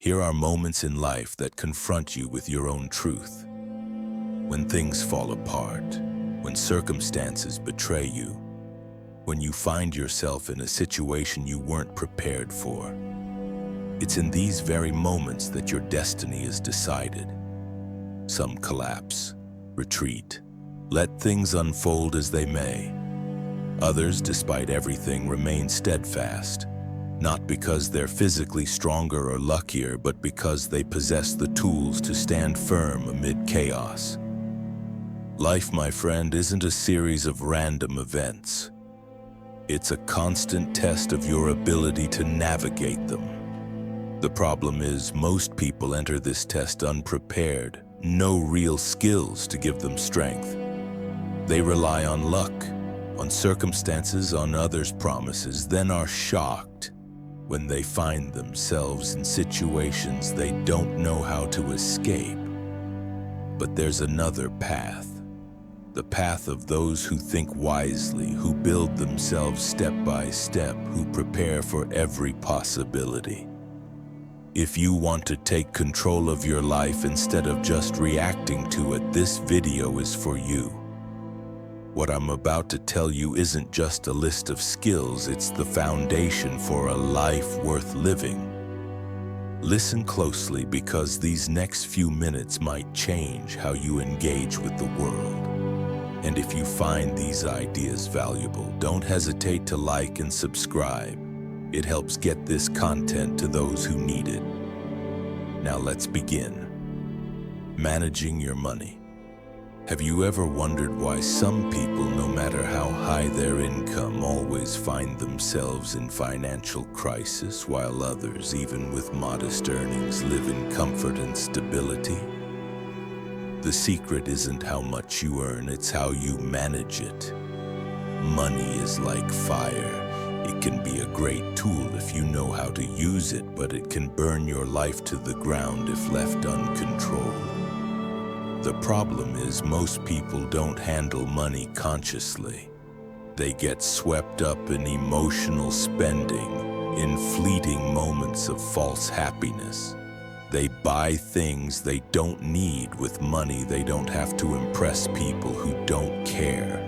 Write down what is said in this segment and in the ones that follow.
Here are moments in life that confront you with your own truth. When things fall apart, when circumstances betray you, when you find yourself in a situation you weren't prepared for. It's in these very moments that your destiny is decided. Some collapse, retreat, let things unfold as they may. Others, despite everything, remain steadfast, not because they're physically stronger or luckier, but because they possess the tools to stand firm amid chaos. Life, my friend, isn't a series of random events. It's a constant test of your ability to navigate them. The problem is, most people enter this test unprepared, no real skills to give them strength. They rely on luck, on circumstances, on others' promises, then are shocked when they find themselves in situations they don't know how to escape. But there's another path. The path of those who think wisely, who build themselves step by step, who prepare for every possibility. If you want to take control of your life instead of just reacting to it, this video is for you. What I'm about to tell you isn't just a list of skills, it's the foundation for a life worth living. Listen closely, because these next few minutes might change how you engage with the world. And if you find these ideas valuable, don't hesitate to like and subscribe. It helps get this content to those who need it. Now let's begin. Managing your money. Have you ever wondered why some people, no matter how high their income, always find themselves in financial crisis, while others, even with modest earnings, live in comfort and stability? The secret isn't how much you earn, it's how you manage it. Money is like fire. It can be a great tool if you know how to use it, but it can burn your life to the ground if left uncontrolled. The problem is, most people don't handle money consciously. They get swept up in emotional spending, in fleeting moments of false happiness. They buy things they don't need with money they don't have to impress people who don't care.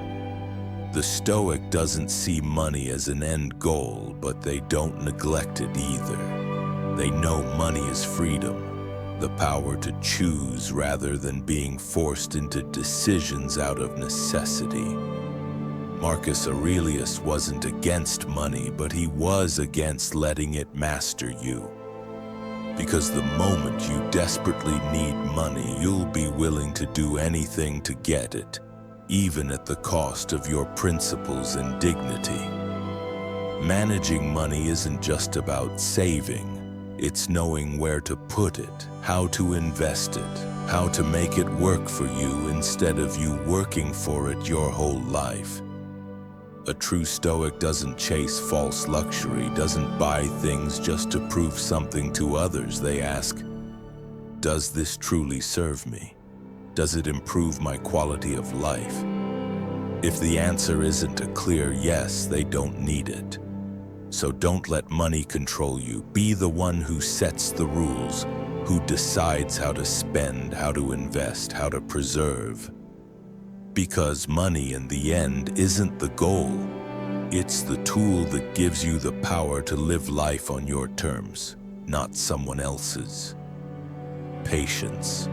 The Stoic doesn't see money as an end goal, but they don't neglect it either. They know money is freedom, the power to choose rather than being forced into decisions out of necessity. Marcus Aurelius wasn't against money, but he was against letting it master you. Because the moment you desperately need money, you'll be willing to do anything to get it, even at the cost of your principles and dignity. Managing money isn't just about saving. It's knowing where to put it, how to invest it, how to make it work for you instead of you working for it your whole life. A true Stoic doesn't chase false luxury, doesn't buy things just to prove something to others. They ask, does this truly serve me? Does it improve my quality of life? If the answer isn't a clear yes, they don't need it. So don't let money control you. Be the one who sets the rules, who decides how to spend, how to invest, how to preserve. Because money, in the end, isn't the goal. It's the tool that gives you the power to live life on your terms, not someone else's. Patience.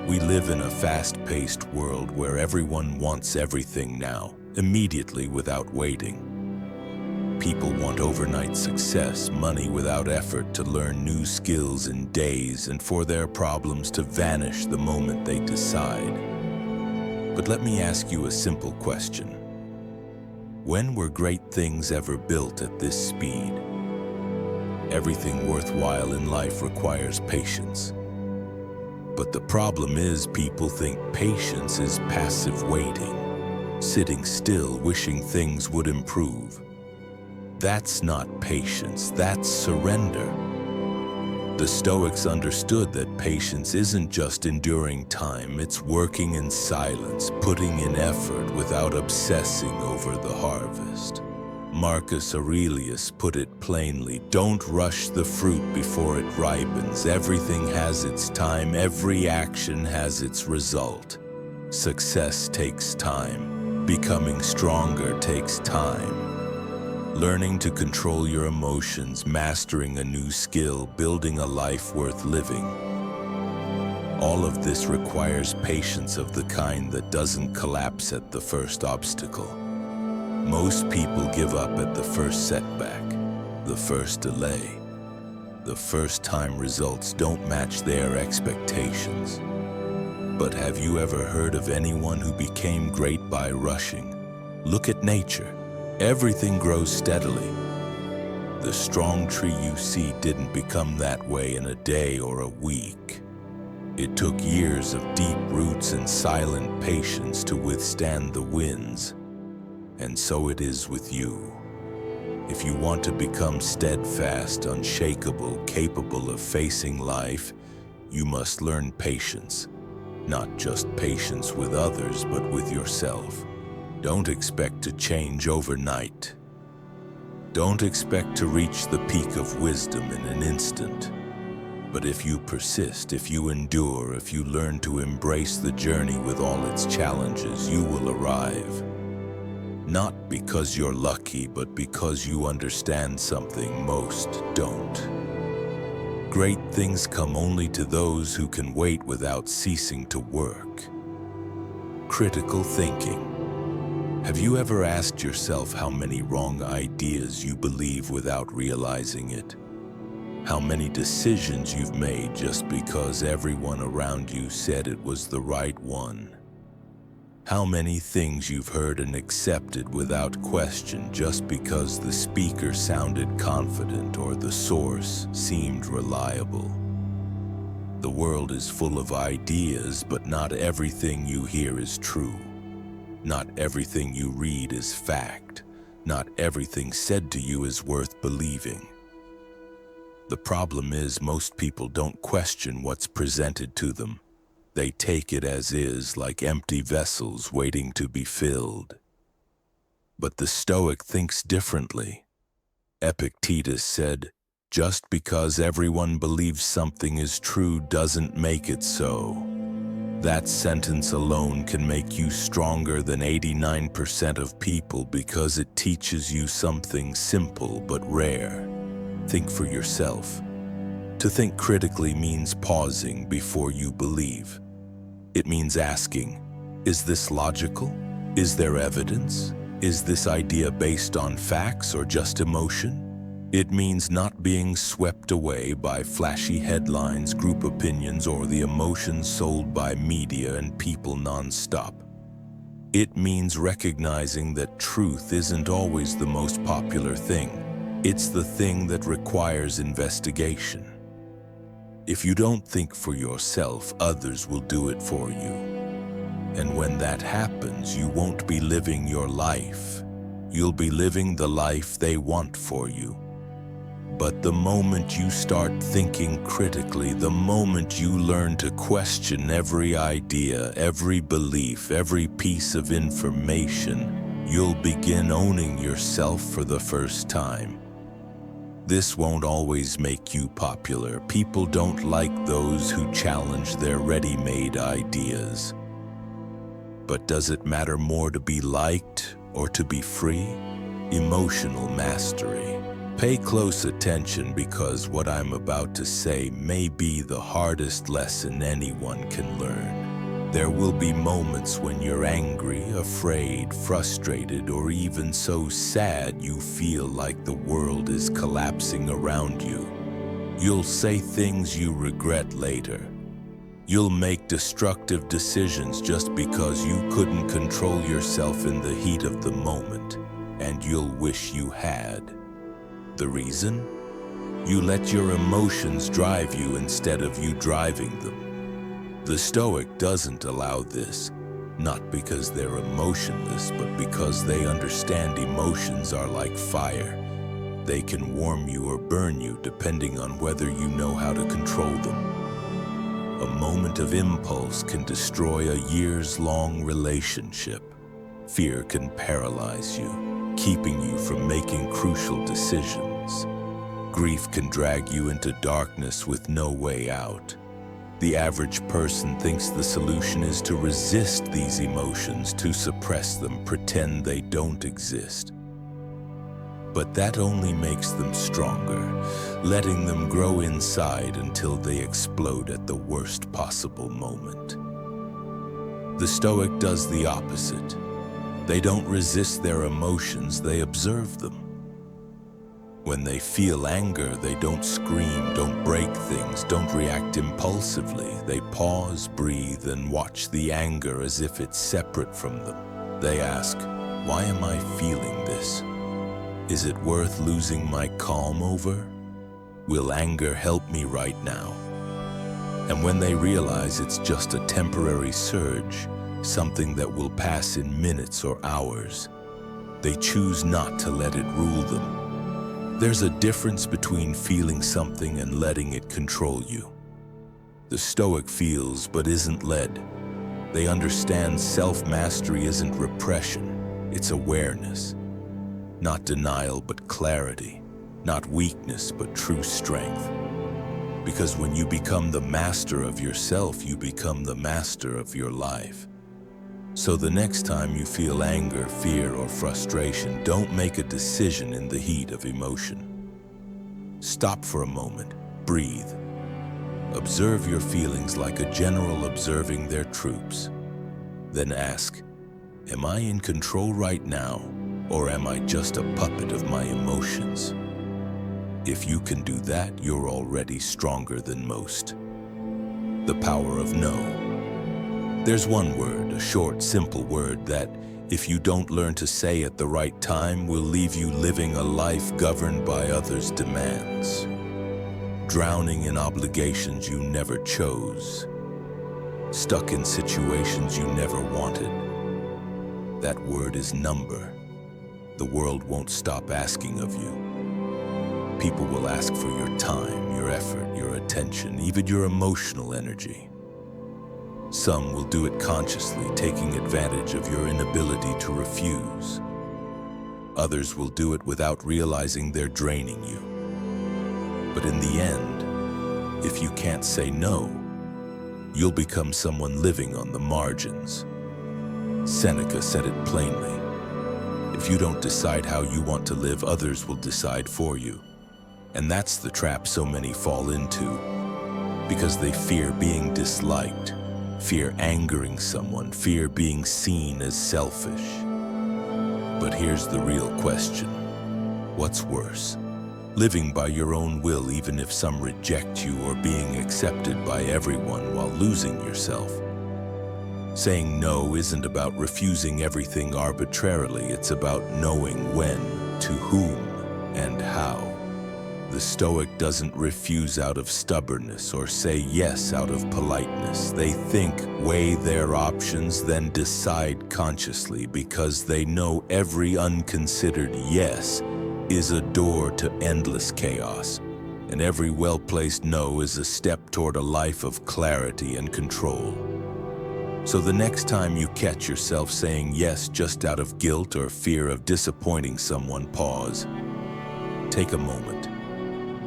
We live in a fast-paced world where everyone wants everything now, immediately, without waiting. People want overnight success, money without effort, to learn new skills in days, and for their problems to vanish the moment they decide. But let me ask you a simple question. When were great things ever built at this speed? Everything worthwhile in life requires patience. But the problem is, people think patience is passive waiting, sitting still, wishing things would improve. That's not patience, that's surrender. The Stoics understood that patience isn't just enduring time, it's working in silence, putting in effort without obsessing over the harvest. Marcus Aurelius put it plainly, don't rush the fruit before it ripens. Everything has its time, every action has its result. Success takes time. Becoming stronger takes time. Learning to control your emotions, mastering a new skill, building a life worth living. All of this requires patience of the kind that doesn't collapse at the first obstacle. Most people give up at the first setback, the first delay, the first time results don't match their expectations. But have you ever heard of anyone who became great by rushing? Look at nature. Everything grows steadily. The strong tree you see didn't become that way in a day or a week. It took years of deep roots and silent patience to withstand the winds. And so it is with you. If you want to become steadfast, unshakable, capable of facing life, you must learn patience. Not just patience with others, but with yourself. Don't expect to change overnight. Don't expect to reach the peak of wisdom in an instant. But if you persist, if you endure, if you learn to embrace the journey with all its challenges, you will arrive. Not because you're lucky, but because you understand something most don't. Great things come only to those who can wait without ceasing to work. Critical thinking. Have you ever asked yourself how many wrong ideas you believe without realizing it? How many decisions you've made just because everyone around you said it was the right one? How many things you've heard and accepted without question just because the speaker sounded confident or the source seemed reliable? The world is full of ideas, but not everything you hear is true. Not everything you read is fact. Not everything said to you is worth believing. The problem is most people don't question what's presented to them. They take it as is, like empty vessels waiting to be filled. But the Stoic thinks differently. Epictetus said, just because everyone believes something is true doesn't make it so. That sentence alone can make you stronger than 89% of people because it teaches you something simple but rare. Think for yourself. To think critically means pausing before you believe. It means asking, is this logical? Is there evidence? Is this idea based on facts or just emotion? It means not being swept away by flashy headlines, group opinions, or the emotions sold by media and people non-stop. It means recognizing that truth isn't always the most popular thing. It's the thing that requires investigation. If you don't think for yourself, others will do it for you. And when that happens, you won't be living your life. You'll be living the life they want for you. But the moment you start thinking critically, the moment you learn to question every idea, every belief, every piece of information, you'll begin owning yourself for the first time. This won't always make you popular. People don't like those who challenge their ready-made ideas. But does it matter more to be liked or to be free? Emotional mastery. Pay close attention because what I'm about to say may be the hardest lesson anyone can learn. There will be moments when you're angry, afraid, frustrated, or even so sad you feel like the world is collapsing around you. You'll say things you regret later. You'll make destructive decisions just because you couldn't control yourself in the heat of the moment, and you'll wish you had. The reason? You let your emotions drive you instead of you driving them. The Stoic doesn't allow this, not because they're emotionless, but because they understand emotions are like fire. They can warm you or burn you depending on whether you know how to control them. A moment of impulse can destroy a years-long relationship. Fear can paralyze you, keeping you from making crucial decisions. Grief can drag you into darkness with no way out. The average person thinks the solution is to resist these emotions, to suppress them, pretend they don't exist. But that only makes them stronger, letting them grow inside until they explode at the worst possible moment. The Stoic does the opposite. They don't resist their emotions, they observe them. When they feel anger, they don't scream, don't break things, don't react impulsively. They pause, breathe, and watch the anger as if it's separate from them. They ask, why am I feeling this? Is it worth losing my calm over? Will anger help me right now? And when they realize it's just a temporary surge, something that will pass in minutes or hours, they choose not to let it rule them. There's a difference between feeling something and letting it control you. The Stoic feels but isn't led. They understand self-mastery isn't repression, it's awareness. Not denial but clarity, not weakness but true strength. Because when you become the master of yourself, you become the master of your life. So the next time you feel anger, fear, or frustration, don't make a decision in the heat of emotion. Stop for a moment, breathe. Observe your feelings like a general observing their troops. Then ask, am I in control right now, or am I just a puppet of my emotions? If you can do that, you're already stronger than most. The power of no. There's one word, a short, simple word that, if you don't learn to say at the right time, will leave you living a life governed by others' demands, drowning in obligations you never chose, stuck in situations you never wanted. That word is number. The world won't stop asking of you. People will ask for your time, your effort, your attention, even your emotional energy. Some will do it consciously, taking advantage of your inability to refuse. Others will do it without realizing they're draining you. But in the end, if you can't say no, you'll become someone living on the margins. Seneca said it plainly. If you don't decide how you want to live, others will decide for you. And that's the trap so many fall into, because they fear being disliked. Fear angering someone, fear being seen as selfish. But here's the real question. What's worse? Living by your own will even if some reject you, or being accepted by everyone while losing yourself? Saying no isn't about refusing everything arbitrarily, it's about knowing when, to whom, and how. The Stoic doesn't refuse out of stubbornness or say yes out of politeness. They think, weigh their options, then decide consciously, because they know every unconsidered yes is a door to endless chaos, and every well-placed no is a step toward a life of clarity and control. So the next time you catch yourself saying yes just out of guilt or fear of disappointing someone, pause. Take a moment.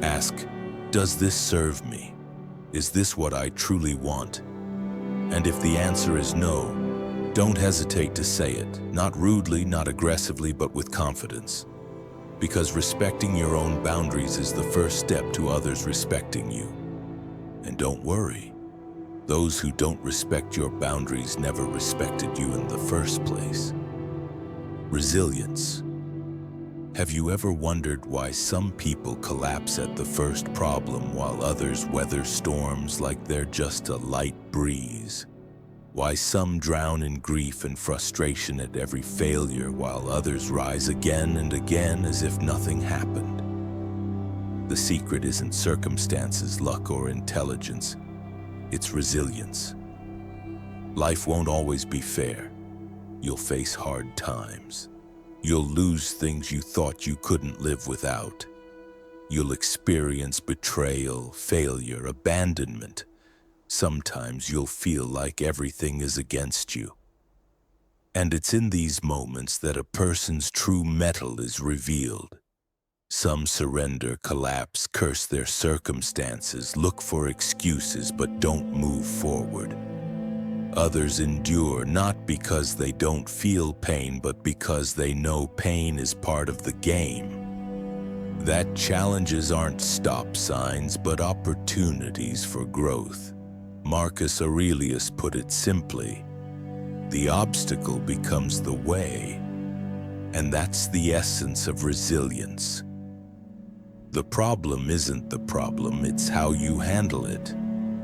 Ask, does this serve me? Is this what I truly want? And if the answer is no, don't hesitate to say it, not rudely, not aggressively, but with confidence. Because respecting your own boundaries is the first step to others respecting you. And don't worry, those who don't respect your boundaries never respected you in the first place. Resilience. Have you ever wondered why some people collapse at the first problem while others weather storms like they're just a light breeze? Why some drown in grief and frustration at every failure while others rise again and again as if nothing happened? The secret isn't circumstances, luck, or intelligence. It's resilience. Life won't always be fair. You'll face hard times. You'll lose things you thought you couldn't live without. You'll experience betrayal, failure, abandonment. Sometimes you'll feel like everything is against you. And it's in these moments that a person's true mettle is revealed. Some surrender, collapse, curse their circumstances, look for excuses, but don't move forward. Others endure not because they don't feel pain, but because they know pain is part of the game. That challenges aren't stop signs, but opportunities for growth. Marcus Aurelius put it simply, the obstacle becomes the way, and that's the essence of resilience. The problem isn't the problem, it's how you handle it.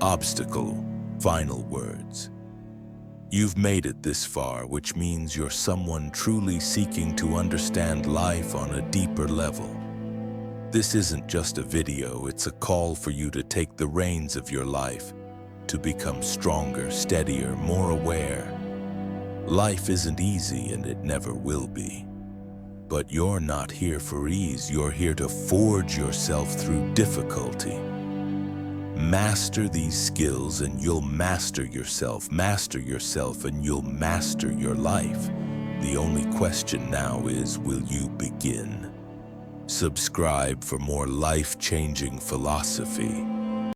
Obstacle, final words. You've made it this far, which means you're someone truly seeking to understand life on a deeper level. This isn't just a video, it's a call for you to take the reins of your life, to become stronger, steadier, more aware. Life isn't easy and it never will be. But you're not here for ease, you're here to forge yourself through difficulty. Master these skills and you'll master yourself and you'll master your life. The only question now is, will you begin? Subscribe for more life-changing philosophy.